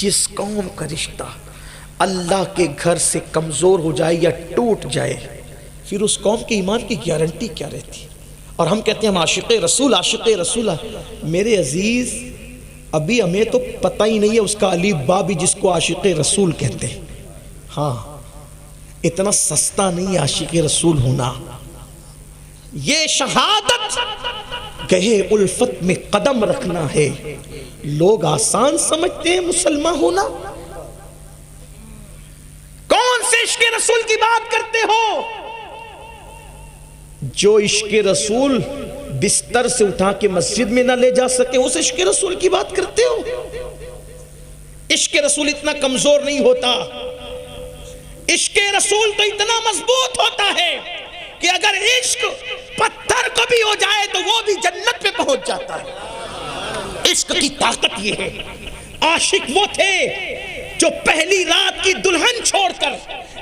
جس قوم کا رشتہ اللہ کے گھر سے کمزور ہو جائے یا ٹوٹ جائے، پھر اس قوم کے ایمان کی گارنٹی کیا رہتی؟ اور ہم کہتے ہیں ہم عاشق رسول میرے عزیز، ابھی ہمیں تو پتہ ہی نہیں ہے اس کا الف با بھی جس کو عاشق رسول کہتے ہیں۔ ہاں، اتنا سستا نہیں عاشق رسول ہونا، یہ شہادت گہے الفت میں قدم رکھنا ہے۔ لوگ آسان سمجھتے ہیں مسلمان ہونا۔ کون سے عشق رسول کی بات کرتے ہو؟ جو عشق رسول بستر سے اٹھا کے مسجد میں نہ لے جا سکے، اس عشق رسول کی بات کرتے ہو؟ عشق رسول اتنا کمزور نہیں ہوتا، عشق رسول تو اتنا مضبوط ہوتا ہے کہ اگر عشق پتھر کو بھی ہو جائے تو وہ بھی جنت پہ پہنچ جاتا ہے۔ عشق کی طاقت یہ ہے۔ عاشق وہ تھے جو پہلی رات کی دلہن چھوڑ کر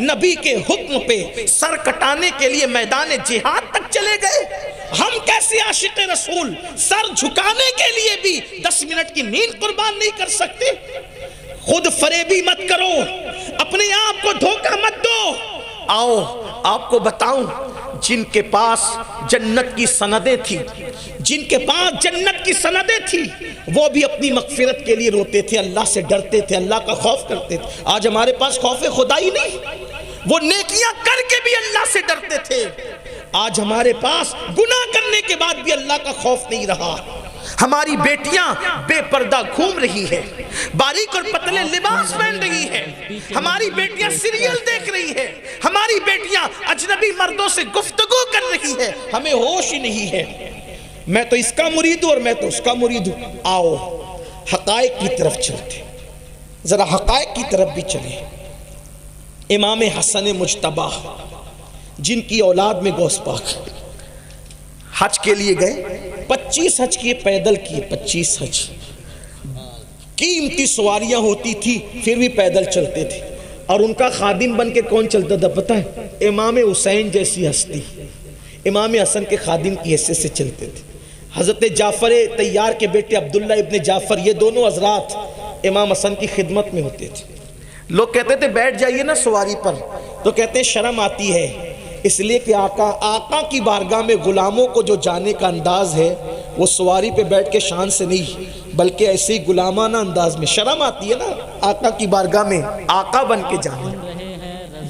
نبی کے حکم پہ سر کٹانے کے لیے میدان جہاد تک چلے گئے۔ ہم کیسے عاشق رسول سر جھکانے کے لیے بھی 10 منٹ کی نیند قربان نہیں کر سکتے؟ خود فریبی مت کرو، اپنے آپ کو دھوکہ مت دو۔ آؤ آپ کو بتاؤں، جن کے پاس جنت کی سندیں تھی، جن کے پاس جنت کی سندیں تھی، وہ بھی اپنی مغفرت کے لیے روتے تھے، اللہ سے ڈرتے تھے، اللہ کا خوف کرتے تھے۔ آج ہمارے پاس خوف خدا ہی نہیں، وہ نیکیاں کر کے بھی اللہ سے ڈرتے تھے۔ آج ہمارے پاس گناہ کرنے کے بعد بھی اللہ کا خوف نہیں رہا۔ ہماری بیٹیاں بے پردہ گھوم رہی ہے، باریک اور پتلے لباس پہن رہی ہے، ہماری بیٹیاں سیریل دیکھ رہی ہے، ہماری بیٹیاں اجنبی مردوں سے گفتگو کر رہی ہے، ہمیں ہوش ہی نہیں ہے۔ میں تو اس کا مرید ہوں اور میں تو اس کا مرید ہوں۔ آؤ حقائق کی طرف چلتے، ذرا حقائق کی طرف بھی چلیں۔ امام حسن مجتبی جن کی اولاد میں غوث پاک حج کے لیے گئے، 25 حج کیے، پیدل کیے 25 حج، قیمتی سواریاں ہوتی تھی پھر بھی پیدل چلتے تھے۔ اور ان کا خادم بن کے کون چلتا تھا پتہ ہے؟ امام حسین جیسی ہستی، امام حسن کے خادم کی حیثیت سے چلتے تھے۔ حضرت جعفر طیار کے بیٹے عبداللہ ابن جعفر، یہ دونوں حضرات امام حسن کی خدمت میں ہوتے تھے۔ لوگ کہتے تھے بیٹھ جائیے نا سواری پر، تو کہتے ہیں شرم آتی ہے، اس لیے کہ آقا کی بارگاہ میں غلاموں کو جو جانے کا انداز ہے وہ سواری پہ بیٹھ کے شان سے نہیں بلکہ ایسے ہی غلامانہ انداز میں۔ شرم آتی ہے نا آقا کی بارگاہ میں آقا بن کے جانے،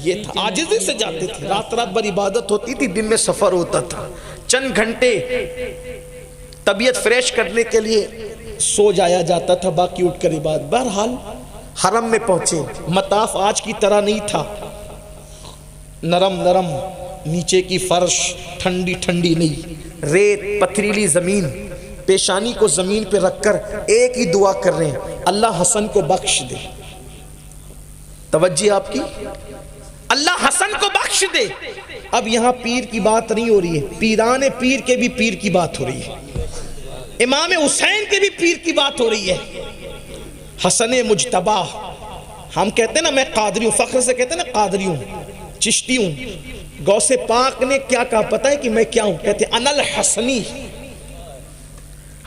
یہ تھا، عاجزی سے جاتے تھے۔ رات رات بھر عبادت ہوتی تھی، دن میں سفر ہوتا تھا، چند گھنٹے طبیعت فریش کرنے کے لیے سو جایا جاتا تھا، باقی اٹھ کر عبادت۔ بہرحال حرم میں پہنچے، مطاف آج کی طرح نہیں تھا، نرم نرم نیچے کی فرش، ٹھنڈی ٹھنڈی نہیں، ریت پتھریلی زمین، پیشانی کو زمین پہ رکھ کر ایک ہی دعا کر رہے ہیں، اللہ حسن کو بخش دے۔ توجہ آپ کی، اللہ حسن کو بخش دے۔ اب یہاں پیر کی بات نہیں ہو رہی ہے، پیران پیر کے بھی پیر کی بات ہو رہی ہے، امام حسین کے بھی پیر کی بات ہو رہی ہے۔ حسن مجتبی، ہم کہتے ہیں نا میں قادری ہوں، فخر سے کہتے ہیں نا قادری ہوں، چشتی ہوں۔ غوث پاک نے کیا کہا پتہ ہے کہ میں کیا ہوں؟ کہتے ہیں انا الحسنی۔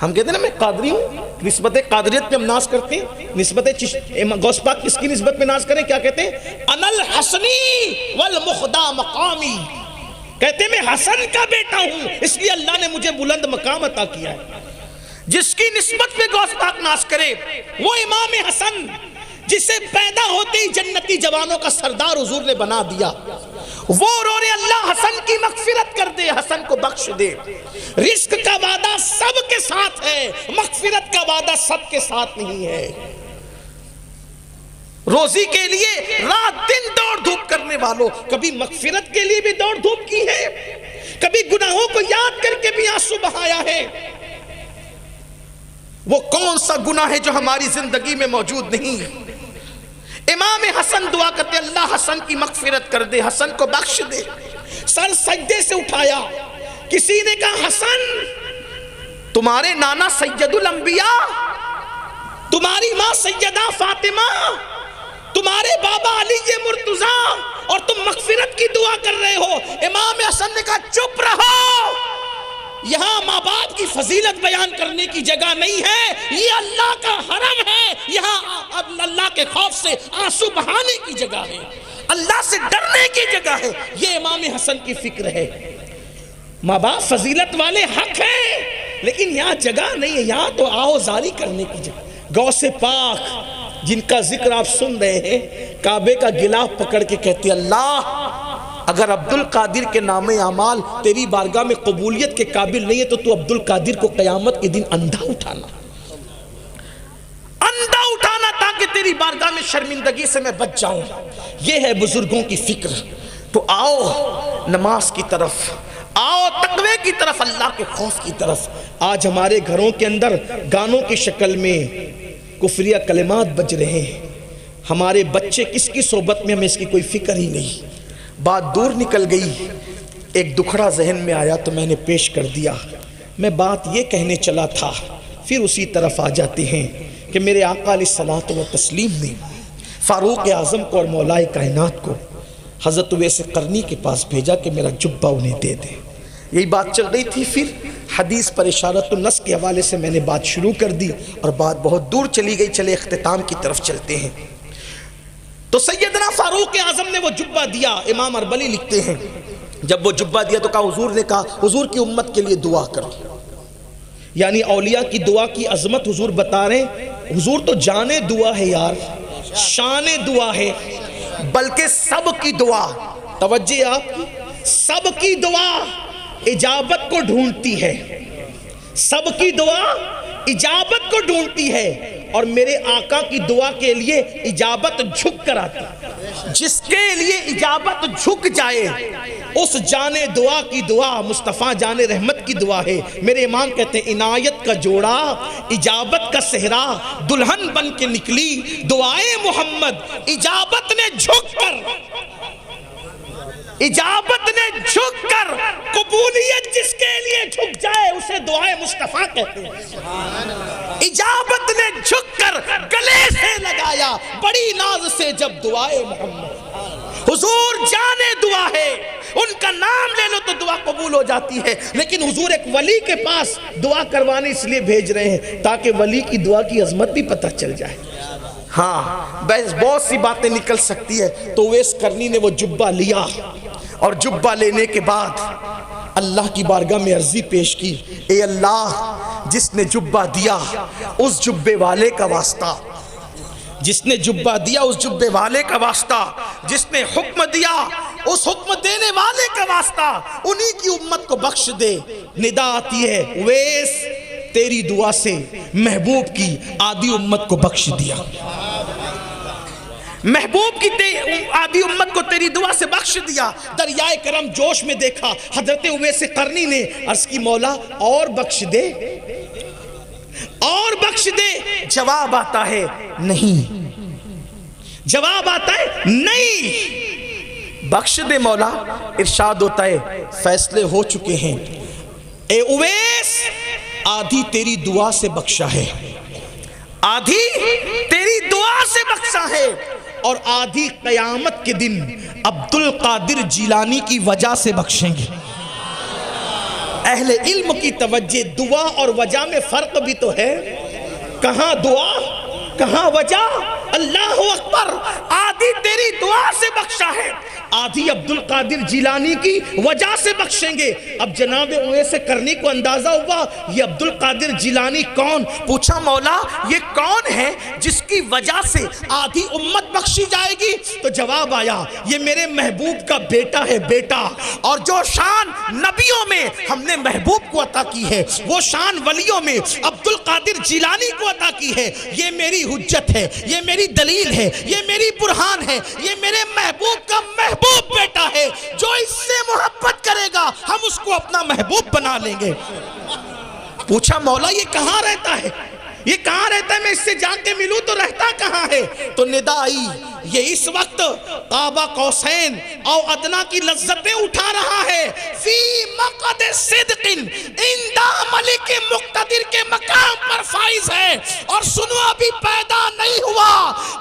ہم کہتے ہیں نا میں قادری ہوں، نسبت قادریت پہ ہم ناز کرتے ہیں، نسبت غوث پاک کس کی نسبت پہ ناز کریں؟ کیا کہتے ہیں؟ انا الحسنی والمخدا مقامی، کہتے ہیں میں حسن کا بیٹا ہوں اس لیے اللہ نے مجھے بلند مقام عطا کیا ہے۔ جس کی نسبت پہ غوث پاک ناز کرے وہ امام حسن، جسے پیدا ہوتے ہی جنتی جوانوں کا سردار حضور نے بنا دیا، وہ رو رہے اللہ حسن کی مغفرت کر دے، حسن کو بخش دے۔ رزق کا وعدہ سب کے ساتھ ہے، مغفرت کا وعدہ سب کے ساتھ نہیں ہے۔ روزی کے لیے رات دن دوڑ دھوپ کرنے والوں، کبھی مغفرت کے لیے بھی دوڑ دھوپ کی ہے، کبھی گناہوں کو یاد کر کے بھی آنسو بہایا ہے۔ وہ کون سا گناہ ہے جو ہماری زندگی میں موجود نہیں؟ امام حسن دعا کرتے اللہ حسن کی مغفرت کر دے، حسن کو بخش دے۔ سر سجدے سے اٹھایا، کسی نے کہا حسن تمہارے نانا سید الانبیاء، تمہاری ماں سیدہ فاطمہ، تمہارے بابا علی مرتضیٰ، اور تم مغفرت کی دعا کر رہے ہو۔ امام حسن نے کہا چپ رہو، یہاں ماں باپ کی فضیلت بیان کرنے کی جگہ نہیں ہے، یہ اللہ کا حرم ہے، یہاں اب اللہ کے خوف سے آنسو بہانے کی جگہ ہے، اللہ سے ڈرنے کی جگہ ہے۔ یہ امام حسن کی فکر ہے۔ ماں باپ فضیلت والے حق ہیں، لیکن یہاں جگہ نہیں ہے، یہاں تو آہو زاری کرنے کی جگہ۔ غوث پاک جن کا ذکر آپ سن رہے ہیں، کعبے کا غلاف پکڑ کے کہتے اللہ اگر عبد القادر کے نام اعمال تیری بارگاہ میں قبولیت کے قابل نہیں ہے تو تو عبد القادر کو قیامت کے دن اندھا اٹھانا تاکہ تیری بارگاہ میں شرمندگی سے میں بچ جاؤں۔ یہ ہے بزرگوں کی فکر۔ تو آؤ نماز کی طرف، آؤ تقوی کی طرف، اللہ کے خوف کی طرف۔ آج ہمارے گھروں کے اندر گانوں کی شکل میں کفریہ کلمات بج رہے ہیں، ہمارے بچے کس کی صحبت میں، ہمیں اس کی کوئی فکر ہی نہیں۔ بات دور نکل گئی، ایک دکھڑا ذہن میں آیا تو میں نے پیش کر دیا۔ میں بات یہ کہنے چلا تھا، پھر اسی طرف آ جاتے ہیں کہ میرے آقا علیہ الصلوۃ والتسلیم نے فاروق اعظم کو اور مولا کائنات کو حضرت اویس قرنی کے پاس بھیجا کہ میرا جبہ انہیں دے دے۔ یہی بات چل رہی تھی، پھر حدیث پر اشارۃ النص کے حوالے سے میں نے بات شروع کر دی اور بات بہت دور چلی گئی۔ چلے اختتام کی طرف چلتے ہیں۔ تو سیدنا فاروق اعظم نے وہ جبہ دیا۔ امام اربلی لکھتے ہیں جب وہ جبہ دیا تو کہا، حضور نے کہا حضور کی امت کے لیے دعا کرو۔ یعنی اولیاء کی دعا کی عظمت حضور بتا رہے ہیں۔ حضور تو جانے دعا ہے یار، شان دعا ہے، بلکہ سب کی دعا، توجہ آپ کی، سب کی دعا اجابت کو ڈھونڈتی ہے، سب کی دعا اجابت کو ڈھونڈتی ہے، اور میرے آقا کی دعا کے لیے اجابت جھک کر آتی ہے۔ جس کے لیے اجابت جھک جائے اس جانے دعا کی دعا مصطفیٰ جان رحمت کی دعا ہے۔ میرے امام کہتے ہیں عنایت کا جوڑا اجابت کا صحرا دلہن بن کے نکلی دعائے محمد، اجابت نے جھک کر قبولیت جس کے لیے جھک جائے اسے دعائے مصطفیٰ کہتے ہیں۔ اجابت نے جھک کر گلے سے لگایا بڑی ناز سے جب دعائے محمد۔ حضور جانے دعا ہے، ان کا نام لے لو تو دعا قبول ہو جاتی ہے، لیکن حضور ایک ولی کے پاس دعا کروانے اس لیے بھیج رہے ہیں تاکہ ولی کی دعا کی عظمت بھی پتہ چل جائے۔ ہاں بہت سی باتیں نکل سکتی ہے۔ تو اویس قرنی نے وہ جبہ لیا، اور جبہ لینے کے بعد اللہ کی بارگاہ میں عرضی پیش کی، اے اللہ جس نے جبہ دیا اس جبے والے کا واسطہ، جس نے جبہ دیا اس جبے والے کا واسطہ، جس نے حکم دیا اس حکم دینے والے کا واسطہ، انہی کی امت کو بخش دے۔ ندا آتی ہے اویس تیری دعا سے محبوب کی آدھی امت کو بخش دیا، محبوب کی آدھی امت کو تیری دعا سے بخش دیا۔ دریائے کرم جوش میں دیکھا حضرت اویس قرنی نے عرض کی مولا اور بخش دے، اور بخش دے۔ جواب آتا ہے نہیں، جواب آتا ہے نہیں، بخش دے مولا۔ ارشاد ہوتا ہے فیصلے ہو چکے ہیں، اے اویس آدھی تیری دعا سے بخشا ہے، آدھی تیری دعا سے بخشا ہے، اور آدھی قیامت کے دن عبد القادر جیلانی کی وجہ سے بخشیں گے۔ اہل علم کی توجہ، دعا اور وجہ میں فرق بھی تو ہے، کہاں دعا کہاں وجہ۔ اللہ اکبر، آدھی تیری دعا سے بخشا ہے، آدھی عبد القادر جیلانی کی وجہ سے بخشیں گے۔ اب جناب اویس قرنی کو اندازہ ہوا یہ عبد القادر جیلانی کون؟ پوچھا مولا یہ کون ہے جس کی وجہ سے آدھی امت بخشی جائے گی؟ تو جواب آیا یہ میرے محبوب کا بیٹا ہے، بیٹا، اور جو شان نبیوں میں ہم نے محبوب کو عطا کی ہے وہ شان ولیوں میں عبد القادر جیلانی کو عطا کی ہے۔ یہ میری حجت ہے، یہ میری دلیل ہے، یہ میری برہان ہے، یہ میرے محبوب کا محبوب بیٹا ہے۔ جو اس سے محبت کرے گا ہم اس کو اپنا محبوب بنا لیں گے۔ پوچھا مولا یہ کہاں رہتا ہے، یہ کہاں رہتا ہے، میں اس سے جا کے ملوں تو رہتا کہاں ہے؟ تو ندا آئی یہ اس وقت قاب قوسین او ادنا کی لذتیں اٹھا رہا ہے، فی مقعد صدق عند ملک مقتدر کے مقام پر فائز ہے۔ اور سنو ابھی پیدا نہیں ہوا،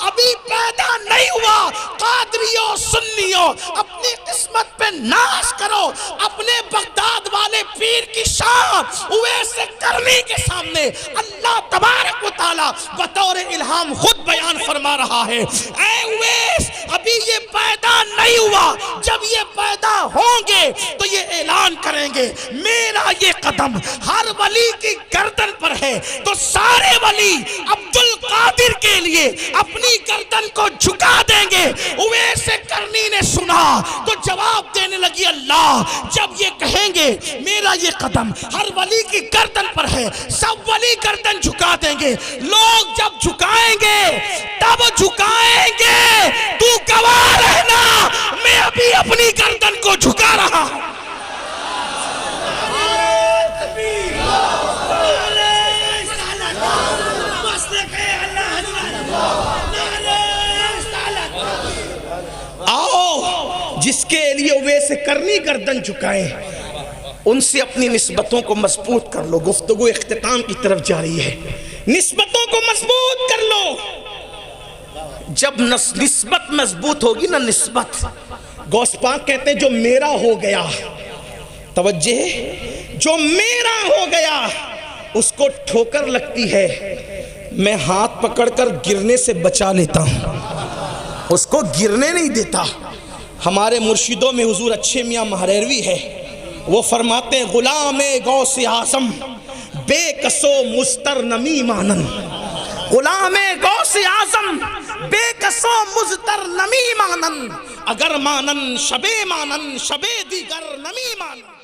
ابھی پیدا نہیں ہوا، قادریوں سنیوں اپنی قسمت پہ ناز کرو، اپنے بغداد والے پیر کی شان اویس کرنی کے سامنے اللہ تبارک و تعالی بطور الہام خود بیان فرما رہا ہے۔ اے اویس، ابھی یہ پیدا نہیں ہوا، جب یہ پیدا ہوں گے تو یہ اعلان کریں گے میرا یہ قدم ہر ولی کی گردن پر ہے، تو سارے ولی عبد القادر کے لیے اپنی گردن کو جھکا دیں گے۔ اویس کرنی نے سنا تو جواب دینے لگی اللہ جب یہ کہیں گے میرا یہ قدم ہر ولی کی گردن پر ہے، سب ولی گردن جھکا دیں گے، لوگ جب جھکائیں گے تب جھکائیں گے، تو گواہ رہنا میں ابھی اپنی گردن کو جھکا رہا ہوں۔ آؤ جس کے لیے اویس کرنی گردن جھکائے ان سے اپنی نسبتوں کو مضبوط کر لو۔ گفتگو اختتام کی طرف جاری ہے، نسبتوں کو مضبوط کر لو۔ جب نسبت مضبوط ہوگی نا، نسبت، غوث پاک کہتے ہیں جو میرا ہو گیا، توجہ ہے، جو میرا ہو گیا اس کو ٹھوکر لگتی ہے، میں ہاتھ پکڑ کر گرنے سے بچا لیتا ہوں، اس کو گرنے نہیں دیتا۔ ہمارے مرشدوں میں حضور اچھے میاں مہریروی ہے، وہ فرماتے ہیں غلام غوث اعظم بے کسو مضطر نمی مانن، غلام غوث اعظم بے کسو مضطر نمی مانن، اگر مانن شبے دیگر نمی مانن۔